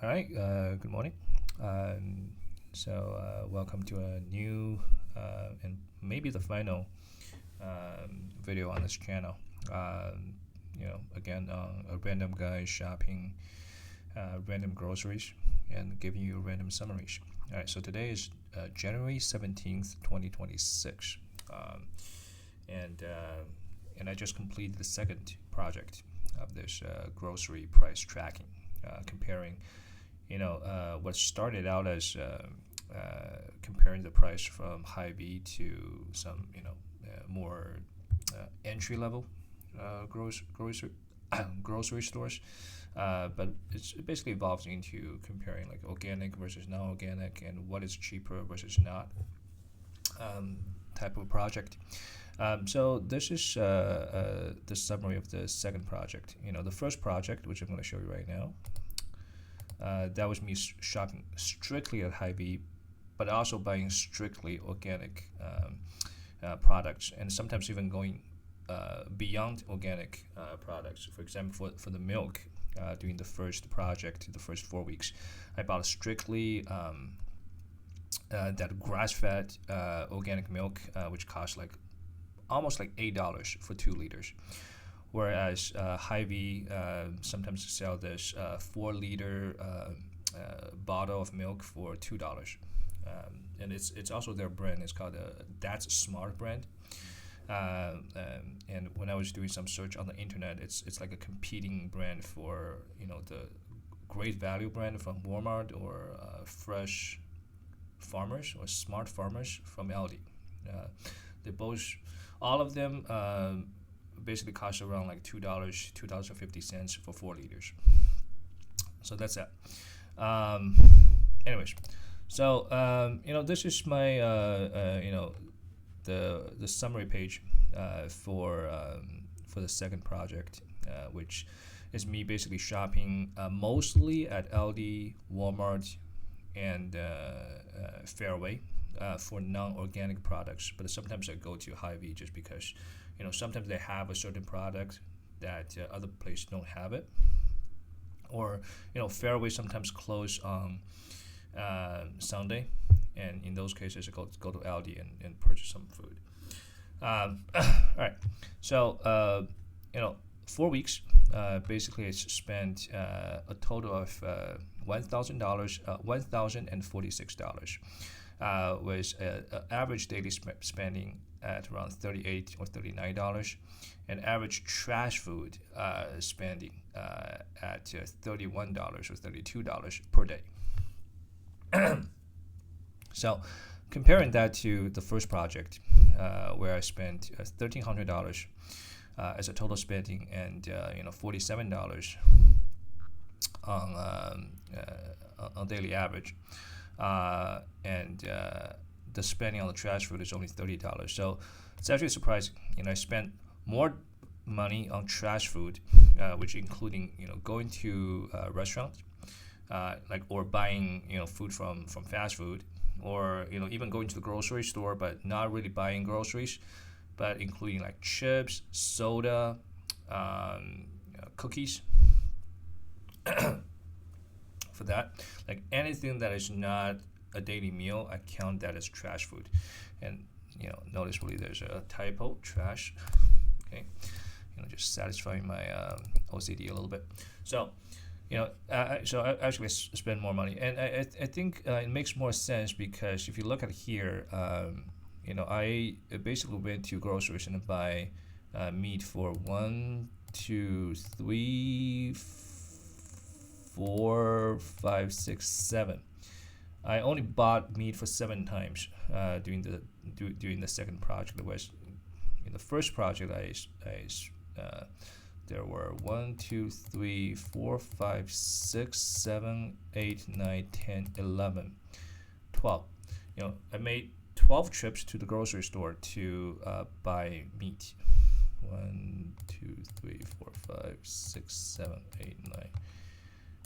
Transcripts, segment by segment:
All right, good morning. Welcome to a new and maybe the final video on this channel. Again, a random guy shopping random groceries and giving you random summaries. All right, so today is January 17th, 2026. Um, and, uh, and I just completed the second project of this grocery price tracking, comparing what started out as comparing the price from Hy-Vee to some, more entry level grocery grocery stores, but it basically evolves into comparing like organic versus non-organic and what is cheaper versus not, type of project. So this is the summary of the second project. The first project, which I'm going to show you right now, that was me shopping strictly at Hy-Vee, but also buying strictly organic products, and sometimes even going beyond organic products. For example, for the milk, during the first project, the first 4 weeks, I bought strictly that grass-fed organic milk, which costs like almost like $8 for 2 liters. Whereas Hy-Vee sometimes sell this 4 liter bottle of milk for $2, and it's also their brand. It's called That's Smart brand. And when I was doing some search on the internet, it's like a competing brand for the Great Value brand from Walmart, or Fresh Farmers or Smart Farmers from Aldi. They both, all of them, basically cost around like $2.50 for 4 liters. So that's that. Anyways, so this is my the summary page for the second project, which is me basically shopping mostly at Aldi, Walmart, and Fairway for non-organic products. But sometimes I go to Hy-Vee just because sometimes they have a certain product that other places don't have it, or Fairway sometimes close on Sunday, and in those cases I go to Aldi and purchase some food. All right, so 4 weeks, basically I spent a total of $1,046, with average daily spending at around $38 or $39, and average trash food spending at $31 or $32 per day. So comparing that to the first project, where I spent $1,300 as a total spending, and $47 on daily average, and the spending on the trash food is only $30. So it's actually surprising. I spent more money on trash food, which including going to restaurants, or buying food from fast food, or even going to the grocery store but not really buying groceries, but including like chips, soda, cookies. For that, like anything that is not a daily meal, I count that as trash food. And notice really there's a typo, trash. Okay, just satisfying my OCD a little bit. So so I actually spend more money, and I think it makes more sense, because if you look at here, I basically went to groceries and buy meat for 1, 2, 3, 4, 5, 6, 7. I only bought meat for 7 times during the second project. Whereas in the first project, there were 1, 2, 3, 4, 5, 6, 7, 8, 9, 10, 11, 12. I made 12 trips to the grocery store to buy meat. 1, 2, 3, 4, 5, 6, 7, 8, 9,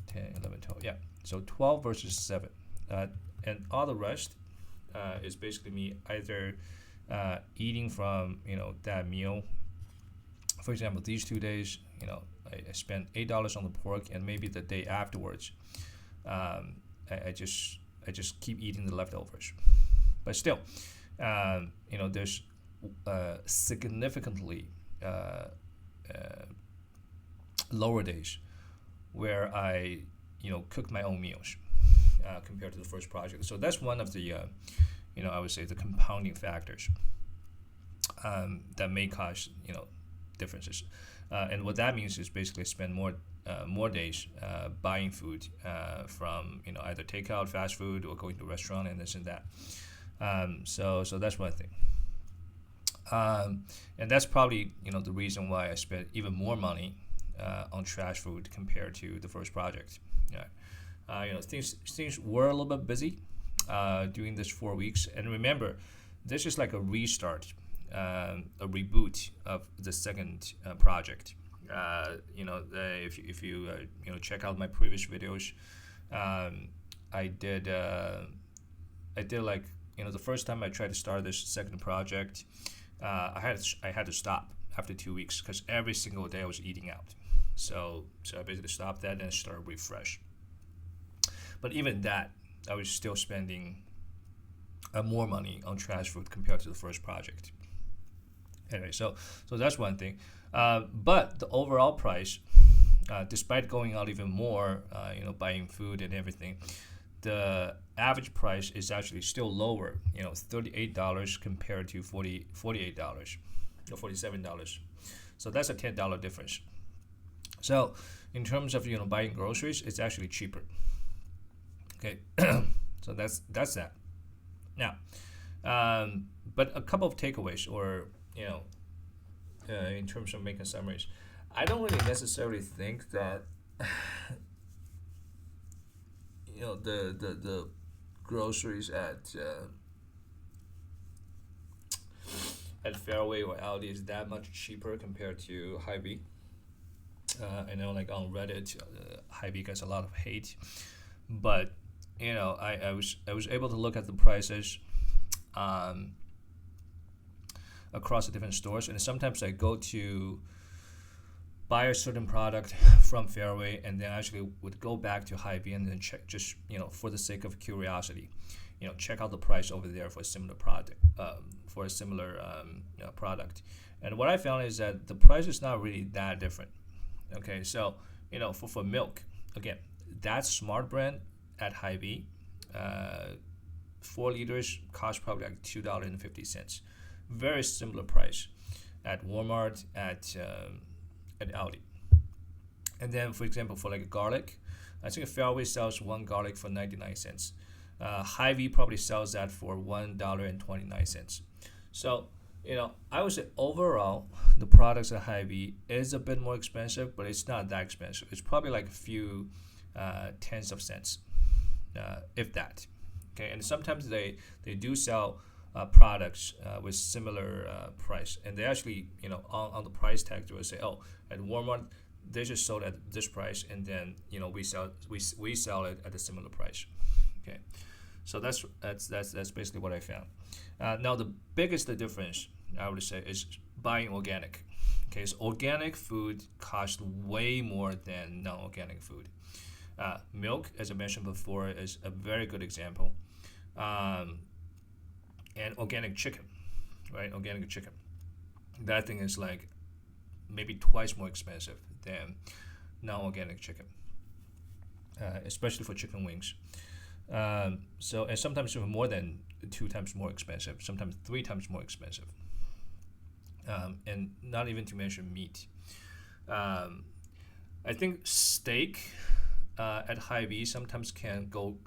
10, 11, 12. Yeah, so 12 versus 7. And all the rest is basically me either eating from that meal. For example, these 2 days, I spent $8 on the pork, and maybe the day afterwards I just keep eating the leftovers. But still, there's significantly lower days where I cook my own meals compared to the first project. So that's one of the I would say the compounding factors that may cause differences. And what that means is basically spend more days buying food from either takeout, fast food, or going to a restaurant and this and that. So that's one thing. And that's probably the reason why I spent even more money on trash food compared to the first project. Things were a little bit busy during this 4 weeks, and remember, this is like a restart, a reboot of the second project. If you check out my previous videos, I did like the first time I tried to start this second project, I had to stop after 2 weeks because every single day I was eating out. So I basically stopped that and started refresh. But even that, I was still spending more money on trash food compared to the first project. Anyway, so that's one thing. But the overall price, despite going out even more, buying food and everything, the average price is actually still lower. $38 compared to $48 or $47. So that's a $10 difference. So in terms of buying groceries, it's actually cheaper. Okay, so that's that. Now, but a couple of takeaways, or in terms of making summaries, I don't really necessarily think that the groceries at Fairway or Aldi is that much cheaper compared to Hy-Vee. I know, like on Reddit, Hy-Vee gets a lot of hate, but I was able to look at the prices across the different stores, and sometimes I go to buy a certain product from Fairway, and then actually would go back to Hy-Vee and then check, just for the sake of curiosity, check out the price over there for a similar product, product. And what I found is that the price is not really that different. Okay, so for milk, again, that Smart brand at Hy-Vee, 4 liters cost probably like $2.50. Very similar price at Walmart, at Aldi. And then, for example, for like garlic, I think Fairway sells one garlic for 99 cents. Hy-Vee probably sells that for $1.29. So, I would say overall, the products at Hy-Vee is a bit more expensive, but it's not that expensive. It's probably like a few tens of cents, if that. Okay, and sometimes they do sell products with similar price, and they actually, on the price tag, they will say, oh, at Walmart they just sold at this price, and then we sell it at a similar price. Okay, so that's basically what I found. Now the biggest difference I would say is buying organic. Okay, so organic food costs way more than non-organic food. Milk, as I mentioned before, is a very good example. And organic chicken, right? Organic chicken. That thing is like maybe twice more expensive than non-organic chicken, especially for chicken wings. And sometimes even more than 2 times more expensive, sometimes 3 times more expensive. And not even to mention meat. I think steak at Hy-Vee sometimes can go